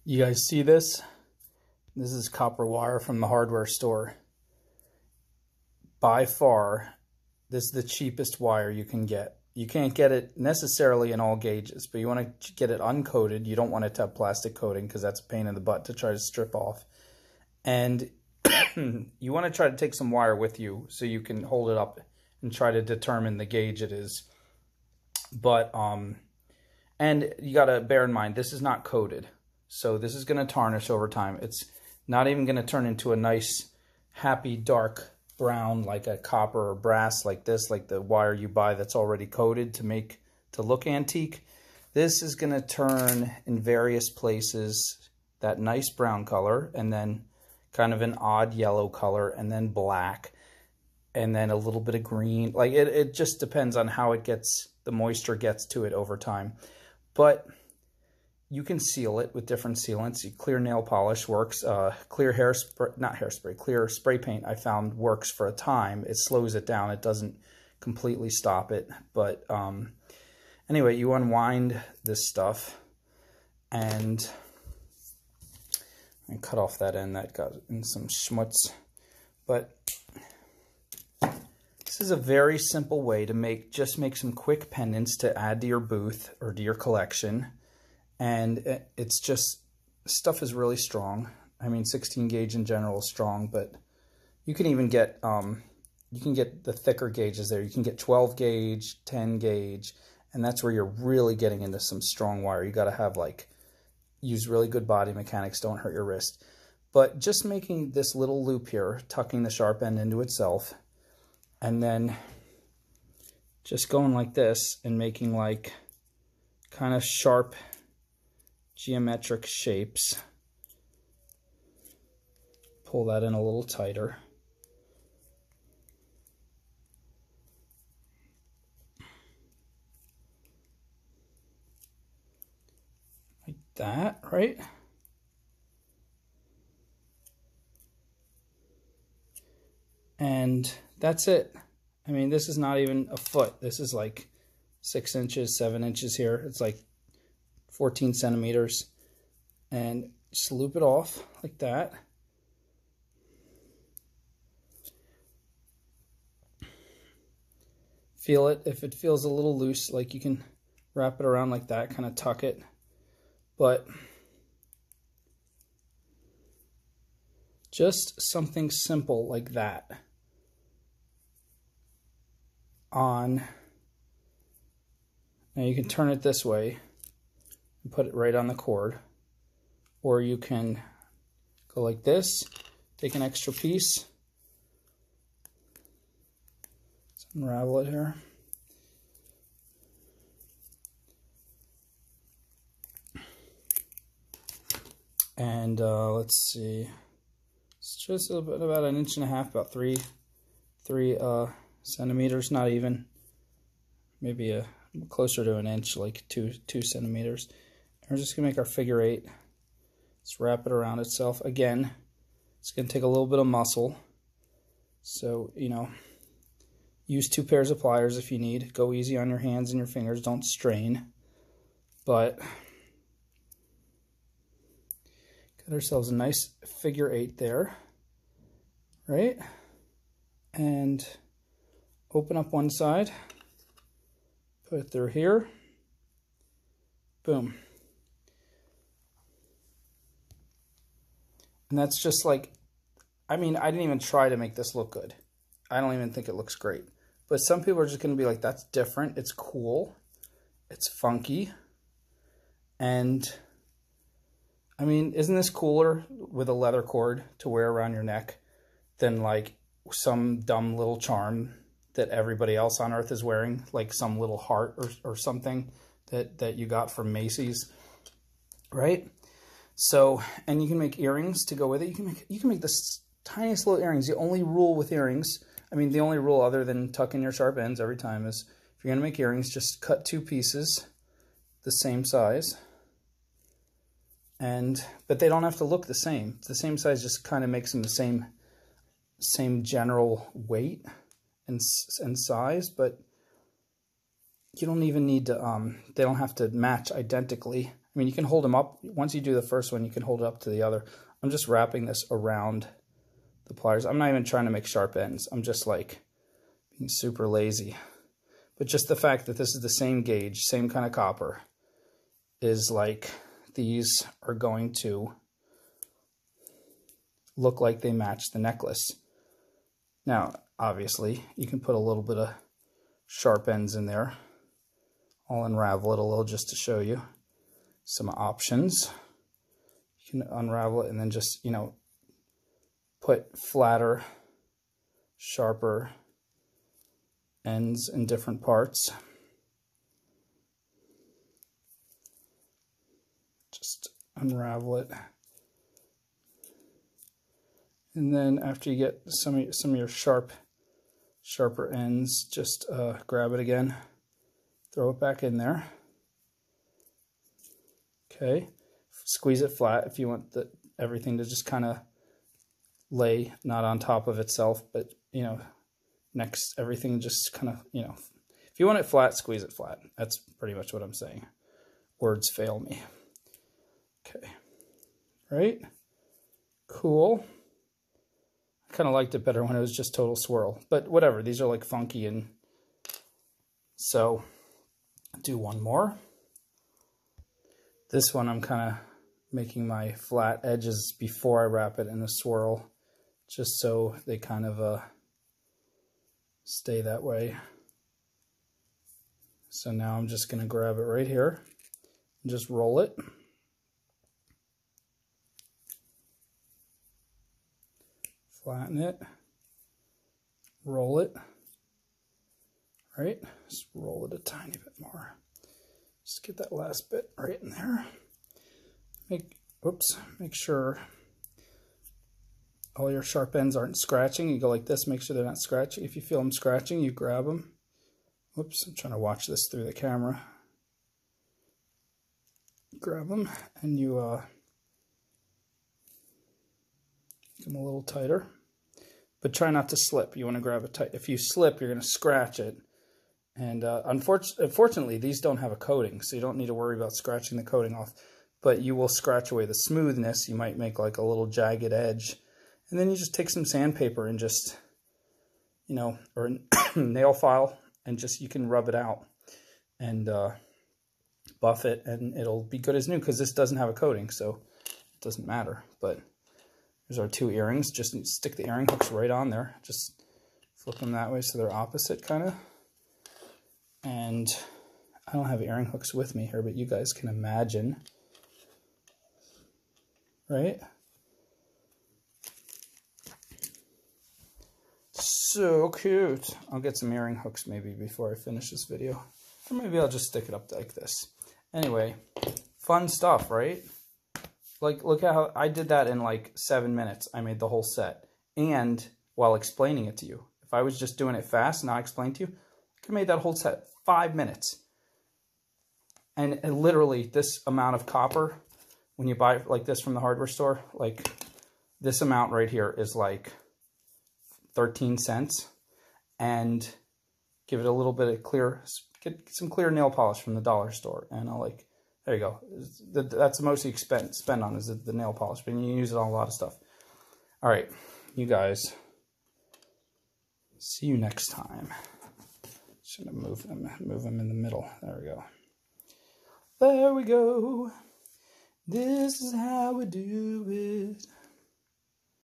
You guys see this? This is copper wire from the hardware store. By far, this is the cheapest wire you can get. You can't get it necessarily in all gauges, but you want to get it uncoated. You don't want it to have plastic coating because that's a pain in the butt to try to strip off. And you want to try to take some wire with you so you can hold it up and try to determine the gauge it is. But, and you got to bear in mind, this is not coated. So this is going to tarnish over time. It's not even going to turn into a nice, happy, dark brown like a copper or brass like this, like the wire you buy that's already coated to look antique. This is going to turn in various places that nice brown color, and then kind of an odd yellow color, and then black, and then a little bit of green. Like it just depends on how it gets, the moisture gets to it over time. But you can seal it with different sealants. Clear nail polish works. Clear clear spray paint I found works for a time. It slows it down. It doesn't completely stop it. But anyway, you unwind this stuff and cut off that end that got in some schmutz. But this is a very simple way to just make some quick pendants to add to your booth or to your collection. And it's just, stuff is really strong. I mean, 16 gauge in general is strong, but you can even get, the thicker gauges there. You can get 12 gauge, 10 gauge, and that's where you're really getting into some strong wire. You got to have use really good body mechanics, don't hurt your wrist. But just making this little loop here, tucking the sharp end into itself, and then just going like this and making kind of sharp geometric shapes. Pull that in a little tighter. Like that, right? And that's it. I mean, this is not even a foot. This is like 6 inches, 7 inches here. It's like 14 centimeters, and just loop it off like that. Feel it. If it feels a little loose, you can wrap it around like that, kind of tuck it. But just something simple like that on. Now you can turn it this way and put it right on the cord, or you can go like this, take an extra piece, let's unravel it here, and let's see, it's just about 1.5 inches, about 3 centimeters, not even, maybe closer to 1 inch, like 2 centimeters. We're just going to make our figure 8. Let's wrap it around itself. Again, it's going to take a little bit of muscle. So, use 2 pairs of pliers if you need. Go easy on your hands and your fingers. Don't strain. But got ourselves a nice figure 8 there. Right? And open up one side. Put it through here. Boom. And that's just I mean, I didn't even try to make this look good. I don't even think it looks great. But some people are just going to be like, that's different. It's cool. It's funky. And, I mean, isn't this cooler with a leather cord to wear around your neck than some dumb little charm that everybody else on earth is wearing, like some little heart or something that you got from Macy's, right? So, and you can make earrings to go with it. You can make the tiniest little earrings. The only rule with earrings, I mean, the only rule other than tucking your sharp ends every time is, if you're going to make earrings, just cut 2 pieces the same size. But they don't have to look the same. The same size just kind of makes them the same general weight and size, but you don't even need to, they don't have to match identically. I I mean, you can hold them up. Once you do the first one, you can hold it up to the other. I'm just wrapping this around the pliers. I'm not even trying to make sharp ends. I'm just like being super lazy. But just the fact that this is the same gauge, same kind of copper, is like these are going to look like they match the necklace. Now, obviously, you can put a little bit of sharp ends in there. I'll unravel it a little just to show you some options. You can unravel it and then just, you know, put flatter, sharper ends in different parts. Just unravel it. And then after you get some of your sharper ends, just grab it again, throw it back in there. Okay, squeeze it flat if you want everything to just kind of lay not on top of itself, but you know, everything just kind of, you know, if you want it flat, squeeze it flat. That's pretty much what I'm saying. Words fail me. Okay, right? Cool. I kind of liked it better when it was just total swirl, but whatever. These are like funky, and so do one more. This one I'm kind of making my flat edges before I wrap it in a swirl, just so they kind of stay that way. So now I'm just going to grab it right here and just roll it. Flatten it, roll it, right? Just roll it a tiny bit more. Just get that last bit right in there. Make sure all your sharp ends aren't scratching. You go like this, make sure they're not scratching. If you feel them scratching, you grab them. Whoops, I'm trying to watch this through the camera. Grab them and you get them a little tighter. But try not to slip. You want to grab it tight. If you slip, you're going to scratch it. And unfortunately, these don't have a coating, so you don't need to worry about scratching the coating off. But you will scratch away the smoothness. You might make like a little jagged edge. And then you just take some sandpaper and just, you know, or a nail file, and just, you can rub it out and buff it, and it'll be good as new, because this doesn't have a coating, so it doesn't matter. But there's our two earrings. Just stick the earring hooks right on there. Just flip them that way so they're opposite, kind of. And I don't have earring hooks with me here, but you guys can imagine, right? So cute. I'll get some earring hooks maybe before I finish this video. Or maybe I'll just stick it up like this. Anyway, fun stuff, right? Like, look at how I did that in like 7 minutes. I made the whole set. And while explaining it to you. If I was just doing it fast and not explain to you, I could have made that whole set 5 minutes. And literally this amount of copper, when you buy like this from the hardware store, like this amount right here is like 13 cents. And give it a little bit of clear, get some clear nail polish from the dollar store. And I'll like, there you go. That's the most you spend on, is the nail polish, but you can use it on a lot of stuff. All right, you guys. See you next time. Should have move them in the middle. There we go. There we go. This is how we do it.